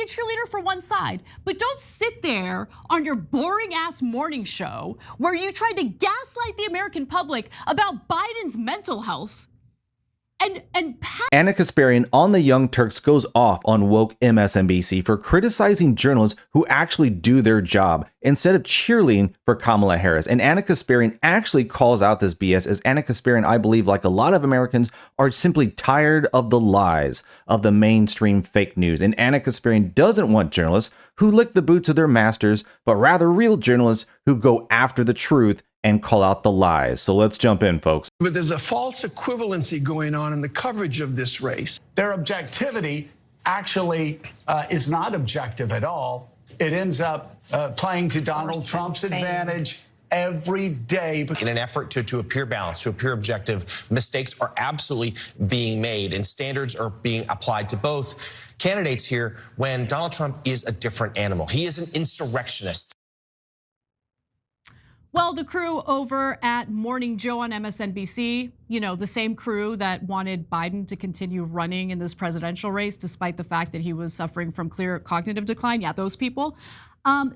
a cheerleader for one side, but don't sit there on your boring ass morning show where you tried to gaslight the American public about Biden's mental health. Anna Kasparian on the Young Turks goes off on woke MSNBC for criticizing journalists who actually do their job instead of cheerleading for Kamala Harris. And Anna Kasparian actually calls out this BS, as Anna Kasparian, I believe, like a lot of Americans, are simply tired of the lies of the mainstream fake news. And Anna Kasparian doesn't want journalists who lick the boots of their masters, but rather real journalists who go after the truth and call out the lies. So let's jump in, folks. But there's a false equivalency going on in the coverage of this race. Their objectivity actually is not objective at all. It ends up playing to Donald Trump's advantage every day. In an effort to appear balanced, to appear objective, mistakes are absolutely being made, and standards are being applied to both candidates here when Donald Trump is a different animal. He is an insurrectionist. Well, the crew over at Morning Joe on MSNBC, the same crew that wanted Biden to continue running in this presidential race, despite the fact that he was suffering from clear cognitive decline. Yeah, those people,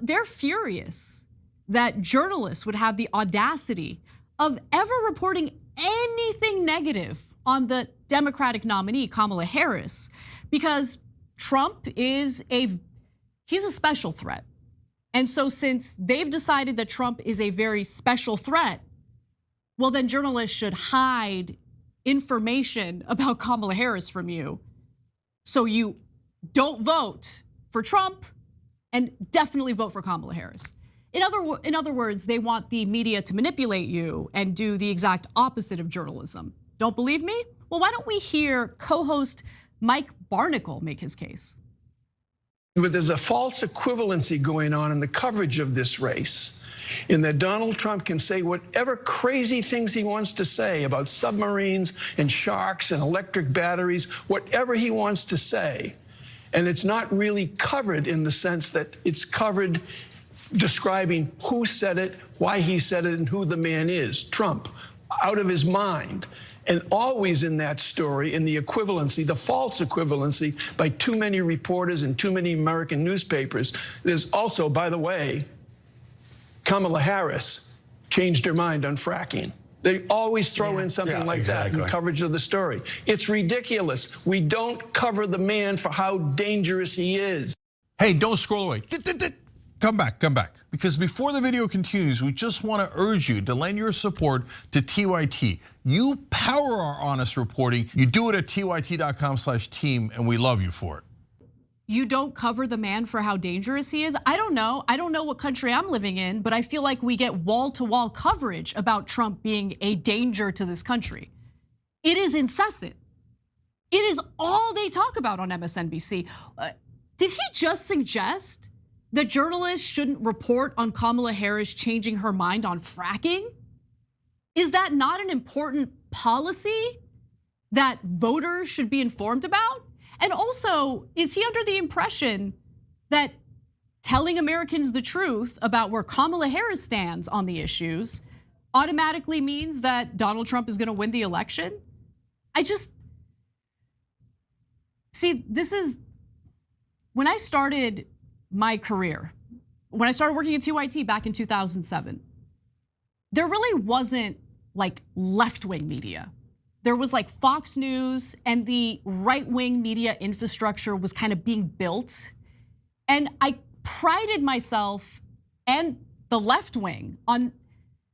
they're furious that journalists would have the audacity of ever reporting anything negative on the Democratic nominee, Kamala Harris, because Trump he's a special threat. And so since they've decided that Trump is a very special threat, well, then journalists should hide information about Kamala Harris from you, so you don't vote for Trump and definitely vote for Kamala Harris. In other words, they want the media to manipulate you and do the exact opposite of journalism. Don't believe me? Well, why don't we hear co-host Mike Barnicle make his case? But there's a false equivalency going on in the coverage of this race, in that Donald Trump can say whatever crazy things he wants to say about submarines and sharks and electric batteries, whatever he wants to say. And it's not really covered in the sense that it's covered describing who said it, why he said it, and who the man is, Trump, out of his mind. And always in that story, in the equivalency, the false equivalency by too many reporters and too many American newspapers. There's also, by the way, Kamala Harris changed her mind on fracking. They always throw in something like that in the coverage of the story. It's ridiculous. We don't cover the man for how dangerous he is. Hey, don't scroll away. Come back. Because before the video continues, we just want to urge you to lend your support to TYT. You power our honest reporting. You do it at tyt.com/team, and we love you for it. You don't cover the man for how dangerous he is? I don't know. I don't know what country I'm living in, but I feel like we get wall-to-wall coverage about Trump being a danger to this country. It is incessant. It is all they talk about on MSNBC. Did he just suggest that journalists shouldn't report on Kamala Harris changing her mind on fracking? Is that not an important policy that voters should be informed about? And also, is he under the impression that telling Americans the truth about where Kamala Harris stands on the issues automatically means that Donald Trump is gonna win the election? This is, when I started my career, when I started working at TYT back in 2007, there really wasn't like left-wing media. There was like Fox News, and the right-wing media infrastructure was kind of being built. And I prided myself and the left wing on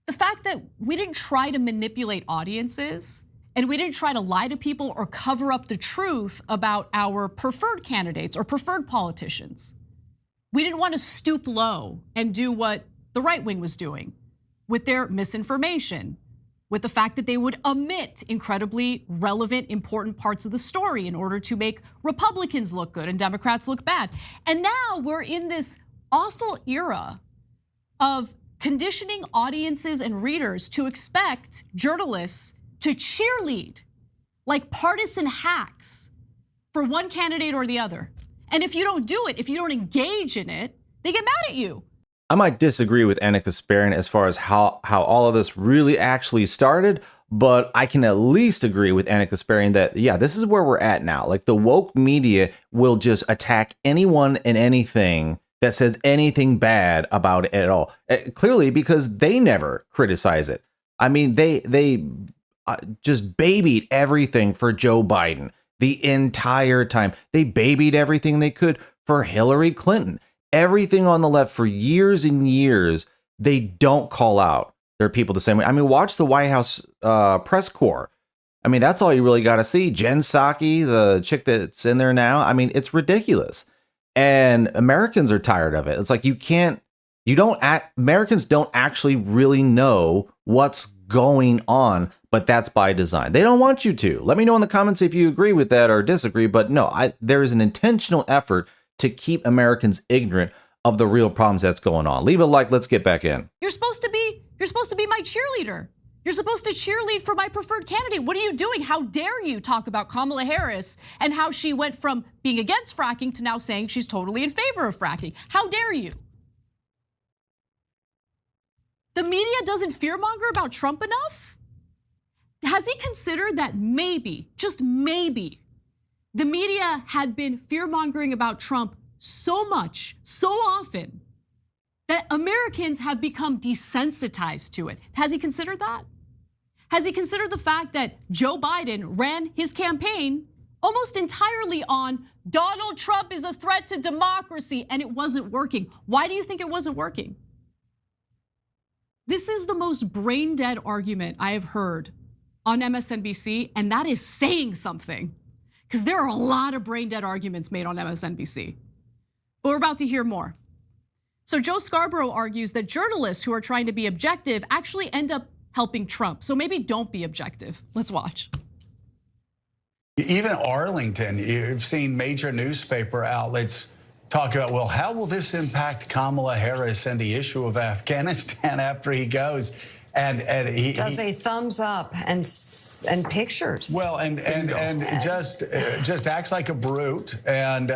the fact that we didn't try to manipulate audiences, and we didn't try to lie to people or cover up the truth about our preferred candidates or preferred politicians. We didn't want to stoop low and do what the right wing was doing with their misinformation, with the fact that they would omit incredibly relevant, important parts of the story in order to make Republicans look good and Democrats look bad. And now we're in this awful era of conditioning audiences and readers to expect journalists to cheerlead like partisan hacks for one candidate or the other. And if you don't do it, if you don't engage in it, they get mad at you. I might disagree with Anna Kasparian as far as how all of this really actually started, but I can at least agree with Anna Kasparian that, yeah, this is where we're at now. Like, the woke media will just attack anyone and anything that says anything bad about it at all. Clearly, because they never criticize it. I mean, they just babied everything for Joe Biden the entire time. They babied everything they could for Hillary Clinton. Everything on the left for years and years, they don't call out their people the same way. I mean, watch the White House press corps. I mean, that's all you really got to see. Jen Psaki, the chick that's in there now. I mean, it's ridiculous. And Americans are tired of it. It's like Americans don't actually really know what's going on, but that's by design. They don't want you to. Let me know in the comments if you agree with that or disagree. But no, there is an intentional effort to keep Americans ignorant of the real problems that's going on. Leave a like. Let's get back in. You're supposed to be my cheerleader. You're supposed to cheerlead for my preferred candidate. What are you doing? How dare you talk about Kamala Harris and how she went from being against fracking to now saying she's totally in favor of fracking? How dare you? The media doesn't fearmonger about Trump enough? Has he considered that maybe, just maybe, the media had been fear-mongering about Trump so much, so often, that Americans have become desensitized to it? Has he considered that? Has he considered the fact that Joe Biden ran his campaign almost entirely on Donald Trump is a threat to democracy, and it wasn't working? Why do you think it wasn't working? This is the most brain-dead argument I have heard on MSNBC, and that is saying something. Because there are a lot of brain-dead arguments made on MSNBC. But we're about to hear more. So Joe Scarborough argues that journalists who are trying to be objective actually end up helping Trump. So maybe don't be objective. Let's watch. Even Arlington, you've seen major newspaper outlets talk about, well, how will this impact Kamala Harris and the issue of Afghanistan after he goes? And he does a thumbs up and pictures. Well, and just acts like a brute and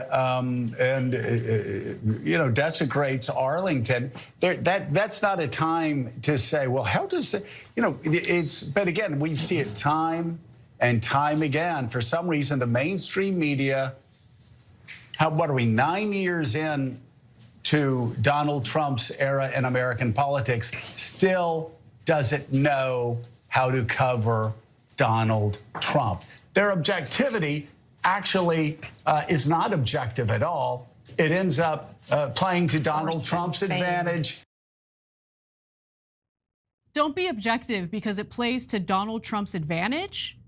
desecrates Arlington. That's not a time to say, well, how does it, it's. But again, we see it time and time again. For some reason, the mainstream media. What are we, 9 years in to Donald Trump's era in American politics, still doesn't know how to cover Donald Trump. Their objectivity actually is not objective at all. It ends up playing to Donald Trump's advantage. Don't be objective because it plays to Donald Trump's advantage.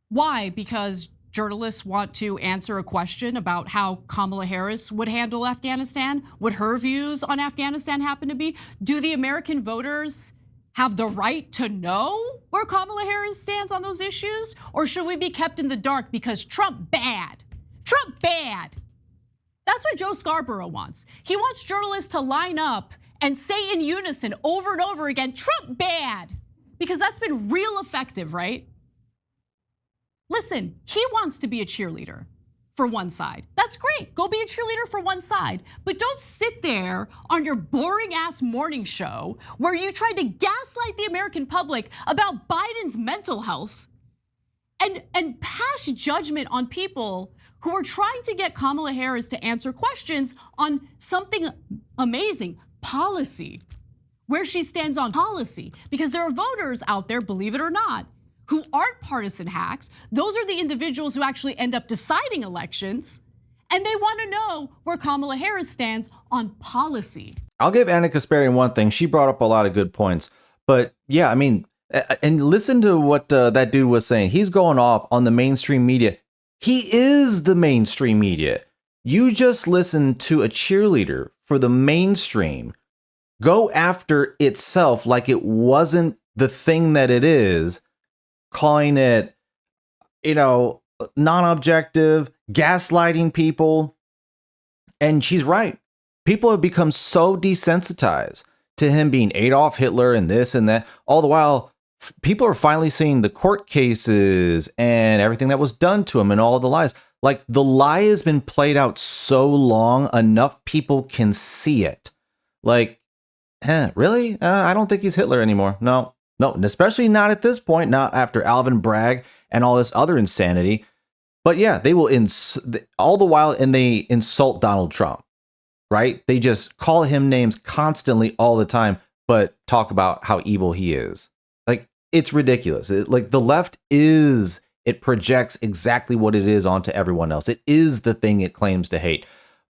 Why? Because journalists want to answer a question about how Kamala Harris would handle Afghanistan, what her views on Afghanistan happen to be. Do the American voters have the right to know where Kamala Harris stands on those issues? Or should we be kept in the dark because Trump bad? Trump bad. That's what Joe Scarborough wants. He wants journalists to line up and say in unison over and over again, Trump bad, because that's been real effective, right? Listen, he wants to be a cheerleader for one side. That's great. Go be a cheerleader for one side. But don't sit there on your boring ass morning show where you try to gaslight the American public about Biden's mental health and pass judgment on people who are trying to get Kamala Harris to answer questions on something amazing, policy, where she stands on policy. Because there are voters out there, believe it or not, who aren't partisan hacks. Those are the individuals who actually end up deciding elections, and they want to know where Kamala Harris stands on policy. I'll give Anna Kasparian one thing. She brought up a lot of good points. But yeah, I mean, and listen to what that dude was saying. He's going off on the mainstream media. He is the mainstream media. You just listen to a cheerleader for the mainstream go after itself like it wasn't the thing that it is, calling it, non-objective, gaslighting people. And she's right. People have become so desensitized to him being Adolf Hitler and this and that. All the while, people are finally seeing the court cases and everything that was done to him and all the lies. Like, the lie has been played out so long, enough people can see it. Like, Really? I don't think he's Hitler anymore. No, and especially not at this point, not after Alvin Bragg and all this other insanity. But yeah, they will all the while, and they insult Donald Trump, right? They just call him names constantly all the time, but talk about how evil he is. Like, it's ridiculous. Like, the left it projects exactly what it is onto everyone else. It is the thing it claims to hate.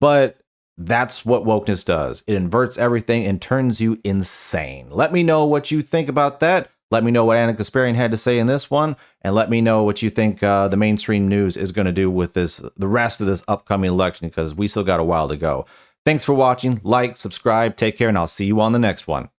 But that's what wokeness does. It inverts everything and turns you insane. Let me know what you think about that. Let me know what Anna Kasparian had to say in this one, and let me know what you think the mainstream news is going to do with the rest of this upcoming election, because we still got a while to go. Thanks for watching. Like, subscribe, take care, and I'll see you on the next one.